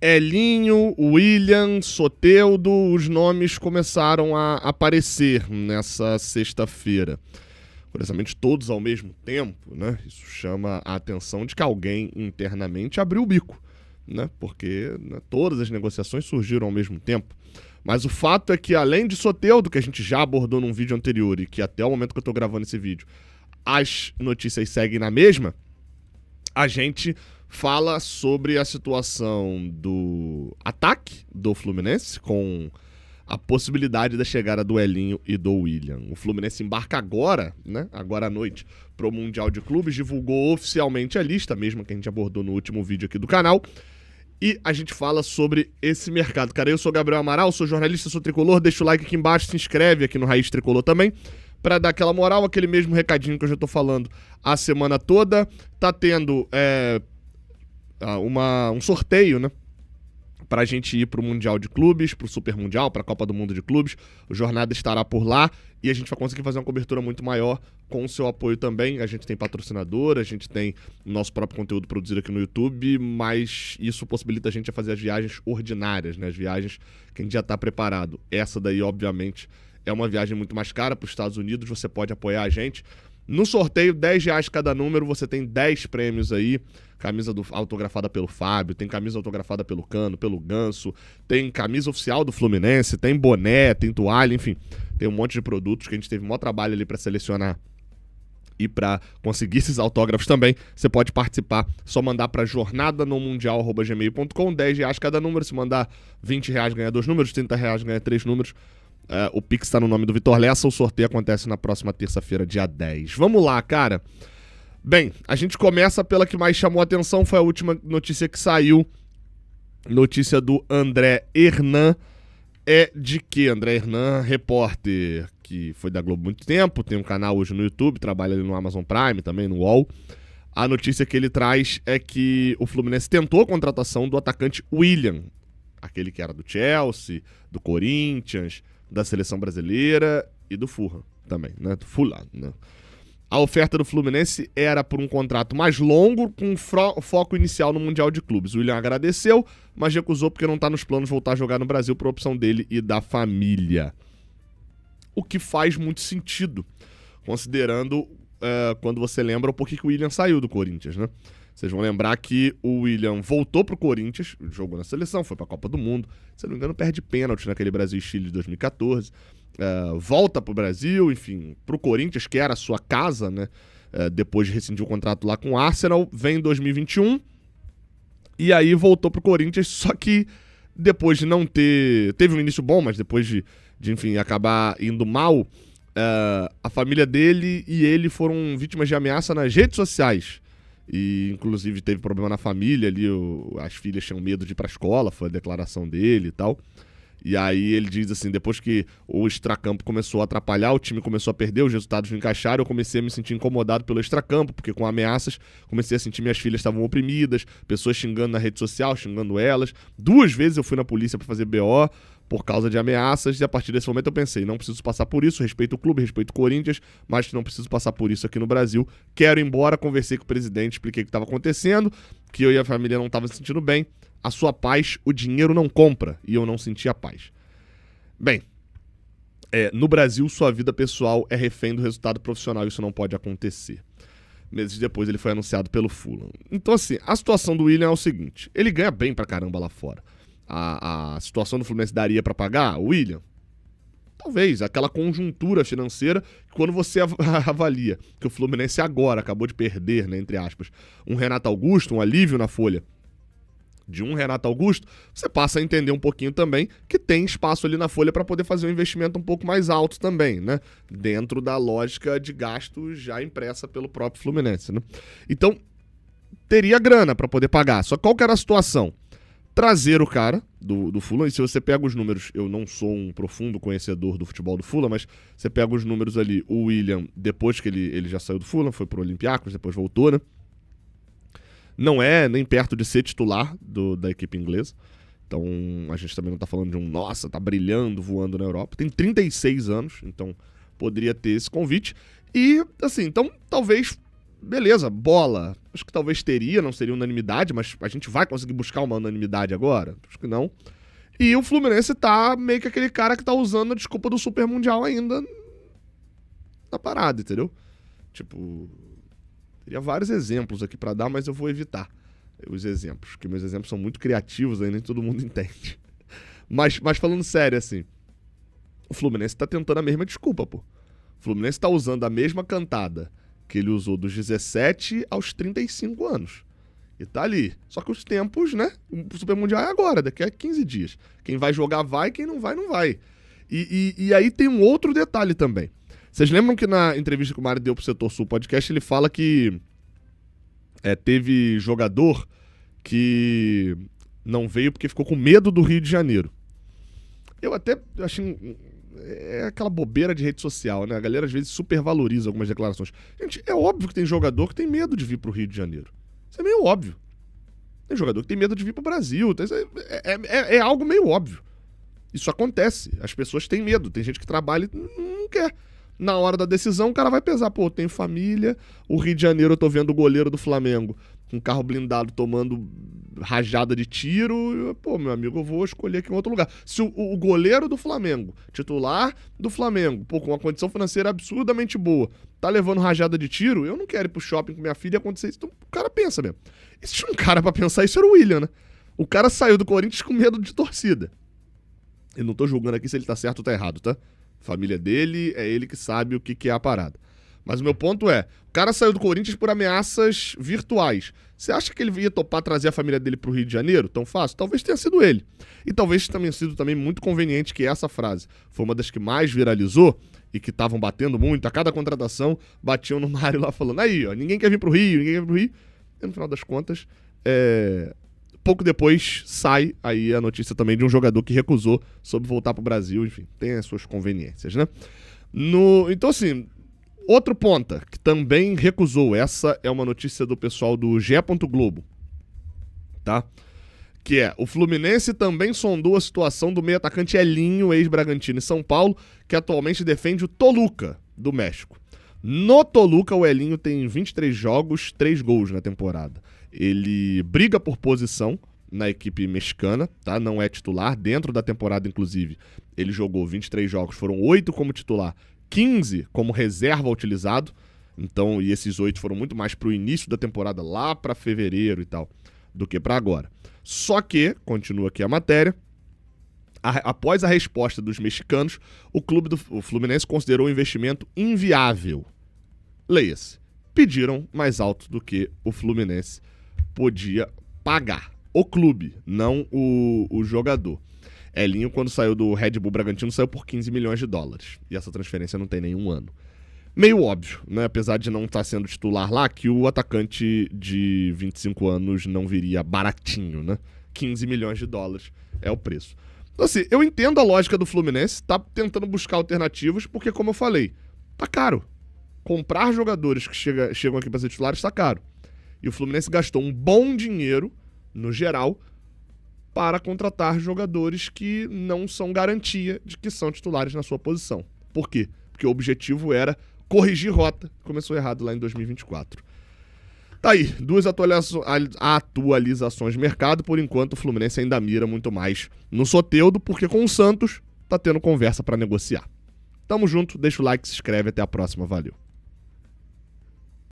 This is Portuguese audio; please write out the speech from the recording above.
Elinho, William, Soteldo, os nomes começaram a aparecer nessa sexta-feira. Curiosamente, todos ao mesmo tempo, né? Isso chama a atenção de que alguém internamente abriu o bico, né? Porque todas as negociações surgiram ao mesmo tempo. Mas o fato é que, além de Soteldo, que a gente já abordou num vídeo anterior e que até o momento que eu tô gravando esse vídeo, as notícias seguem na mesma, a gente fala sobre a situação do ataque do Fluminense, com a possibilidade da chegada do Elinho e do William. O Fluminense embarca agora, né, agora à noite, para o Mundial de Clubes, divulgou oficialmente a lista, mesma que a gente abordou no último vídeo aqui do canal, e a gente fala sobre esse mercado. Cara, eu sou Gabriel Amaral, sou jornalista, sou tricolor, deixa o like aqui embaixo, se inscreve aqui no Raiz Tricolor também, para dar aquela moral, aquele mesmo recadinho que eu já tô falando a semana toda. Tá tendo um sorteio, né, pra gente ir pro Mundial de Clubes, pro Super Mundial, pra Copa do Mundo de Clubes. O Jornada estará por lá e a gente vai conseguir fazer uma cobertura muito maior com o seu apoio também. A gente tem patrocinador, a gente tem nosso próprio conteúdo produzido aqui no YouTube, mas isso possibilita a gente a fazer as viagens ordinárias, né, as viagens que a gente já tá preparado. Essa daí, obviamente, é uma viagem muito mais cara para os Estados Unidos, você pode apoiar a gente. No sorteio, R$10 cada número, você tem 10 prêmios aí. Camisa autografada pelo Fábio, tem camisa autografada pelo Cano, pelo Ganso, tem camisa oficial do Fluminense, tem boné, tem toalha, enfim. Tem um monte de produtos que a gente teve um maior trabalho ali para selecionar e para conseguir esses autógrafos também. Você pode participar, só mandar para jornadanomundial@gmail.com, R$10 cada número. Se mandar R$20 ganha 2 números, R$30 ganha 3 números. O Pix está no nome do Vitor Lessa, o sorteio acontece na próxima terça-feira, dia 10. Vamos lá, cara. Bem, a gente começa pela que mais chamou a atenção, foi a última notícia que saiu. Notícia do André Hernan. É de que André Hernan, repórter que foi da Globo há muito tempo, tem um canal hoje no YouTube, trabalha ali no Amazon Prime, também no UOL. A notícia que ele traz é que o Fluminense tentou a contratação do atacante William, aquele que era do Chelsea, do Corinthians, da Seleção Brasileira e do Fulham também, né? Do Fulham, né? A oferta do Fluminense era por um contrato mais longo, com foco inicial no Mundial de Clubes. O William agradeceu, mas recusou porque não está nos planos voltar a jogar no Brasil por opção dele e da família. O que faz muito sentido, considerando quando você lembra o porquê que o William saiu do Corinthians, né? Vocês vão lembrar que o William voltou pro Corinthians, jogou na seleção, foi pra Copa do Mundo, se não me engano perde pênalti naquele Brasil e Chile de 2014, volta pro Brasil, enfim, pro Corinthians, que era a sua casa, né, depois de rescindir o contrato lá com o Arsenal, vem em 2021, e aí voltou pro Corinthians, só que depois de não teve um início bom, mas depois de enfim, acabar indo mal, a família dele e ele foram vítimas de ameaça nas redes sociais. E inclusive teve problema na família ali, as filhas tinham medo de ir pra escola, foi a declaração dele e tal. E aí ele diz assim, depois que o extracampo começou a atrapalhar, o time começou a perder, os resultados não encaixaram, eu comecei a me sentir incomodado pelo extracampo, porque com ameaças comecei a sentir minhas filhas estavam oprimidas, pessoas xingando na rede social, xingando elas. 2 vezes eu fui na polícia pra fazer BO por causa de ameaças, e a partir desse momento eu pensei, não preciso passar por isso, respeito o clube, respeito o Corinthians, mas não preciso passar por isso aqui no Brasil, quero ir embora. Conversei com o presidente, expliquei o que estava acontecendo, que eu e a família não estavam se sentindo bem, a sua paz o dinheiro não compra, e eu não senti a paz. Bem, no Brasil sua vida pessoal é refém do resultado profissional, isso não pode acontecer. Meses depois ele foi anunciado pelo Fulham. Então assim, a situação do William é o seguinte, ele ganha bem pra caramba lá fora. A situação do Fluminense daria pra pagar o William? Talvez, aquela conjuntura financeira, quando você avalia que o Fluminense agora acabou de perder, né, entre aspas, um Renato Augusto, um alívio na folha de um Renato Augusto, você passa a entender um pouquinho também que tem espaço ali na folha para poder fazer um investimento um pouco mais alto também, né? Dentro da lógica de gasto já impressa pelo próprio Fluminense, né? Então, teria grana para poder pagar. Só qual que era a situação? Trazer o cara do Fulham, e se você pega os números, eu não sou um profundo conhecedor do futebol do Fulham, mas você pega os números ali, o William, depois que ele já saiu do Fulham, foi pro Olympiacos, depois voltou, né? Não é nem perto de ser titular da equipe inglesa. Então, a gente também não tá falando de nossa, tá brilhando, voando na Europa. Tem 36 anos, então poderia ter esse convite. E, assim, então, talvez beleza, bola. Acho que talvez teria, não seria unanimidade, mas a gente vai conseguir buscar uma unanimidade agora? Acho que não. E o Fluminense tá meio que aquele cara que tá usando a desculpa do Super Mundial ainda na parada, entendeu? Tipo, teria vários exemplos aqui pra dar, mas eu vou evitar os exemplos, porque meus exemplos são muito criativos aí, nem todo mundo entende. Mas falando sério, assim, o Fluminense tá tentando a mesma desculpa, pô. O Fluminense tá usando a mesma cantada que ele usou dos 17 aos 35 anos. E tá ali. Só que os tempos, né? O Super Mundial é agora, daqui a 15 dias. Quem vai jogar vai, quem não vai, não vai. E aí tem um outro detalhe também. Vocês lembram que na entrevista que o Mário deu pro Setor Sul Podcast, ele fala que teve jogador que não veio porque ficou com medo do Rio de Janeiro. Eu achei... É aquela bobeira de rede social, né? A galera às vezes supervaloriza algumas declarações. Gente, é óbvio que tem jogador que tem medo de vir pro Rio de Janeiro. Isso é meio óbvio. Tem jogador que tem medo de vir pro Brasil. É algo meio óbvio. Isso acontece. As pessoas têm medo. Tem gente que trabalha e não quer. Na hora da decisão, o cara vai pesar. Pô, eu tenho família. O Rio de Janeiro, eu tô vendo o goleiro do Flamengo com carro blindado tomando rajada de tiro. Pô, meu amigo, eu vou escolher aqui em outro lugar. Se o goleiro do Flamengo, titular do Flamengo, pô, com uma condição financeira absurdamente boa, tá levando rajada de tiro, eu não quero ir pro shopping com minha filha e acontecer isso. Então o cara pensa mesmo. E se tinha um cara pra pensar isso, era o William, né? O cara saiu do Corinthians com medo de torcida. Eu não tô julgando aqui se ele tá certo ou tá errado, tá? Família dele, é ele que sabe o que é a parada. Mas o meu ponto é, o cara saiu do Corinthians por ameaças virtuais. Você acha que ele ia topar trazer a família dele pro Rio de Janeiro? Tão fácil? Talvez tenha sido ele. E talvez tenha sido também muito conveniente que essa frase foi uma das que mais viralizou e que estavam batendo muito. A cada contratação, batiam no Mário lá falando, aí, ó, ninguém quer vir pro Rio, ninguém quer vir pro Rio. E no final das contas, pouco depois sai aí a notícia também de um jogador que recusou sobre voltar pro Brasil. Enfim, tem as suas conveniências, né? Então, assim... Outro ponta, que também recusou, essa é uma notícia do pessoal do GE. Globo, tá? Que o Fluminense também sondou a situação do meio atacante Elinho, ex-Bragantino e São Paulo, que atualmente defende o Toluca, do México. No Toluca, o Elinho tem 23 jogos, 3 gols na temporada. Ele briga por posição na equipe mexicana, tá? Não é titular, dentro da temporada, inclusive, ele jogou 23 jogos, foram 8 como titular, 15 como reserva utilizado, então, e esses 8 foram muito mais pro início da temporada, lá para fevereiro e tal, do que para agora. Só que, continua aqui a matéria, após a resposta dos mexicanos, o Fluminense considerou o investimento inviável. Leia-se, pediram mais alto do que o Fluminense podia pagar. O clube, não o jogador. Elinho, quando saiu do Red Bull Bragantino, saiu por 15 milhões de dólares. E essa transferência não tem nenhum ano. Meio óbvio, né? Apesar de não estar sendo titular lá, que o atacante de 25 anos não viria baratinho, né? 15 milhões de dólares é o preço. Então, assim, eu entendo a lógica do Fluminense, tá tentando buscar alternativas, porque, como eu falei, tá caro. Comprar jogadores que chegam aqui para ser titulares tá caro. E o Fluminense gastou um bom dinheiro, no geral, para contratar jogadores que não são garantia de que são titulares na sua posição. Por quê? Porque o objetivo era corrigir rota. Começou errado lá em 2024. Tá aí, 2 atualizações de mercado. Por enquanto, o Fluminense ainda mira muito mais no Soteldo, porque com o Santos tá tendo conversa para negociar. Tamo junto, deixa o like, se inscreve, até a próxima, valeu.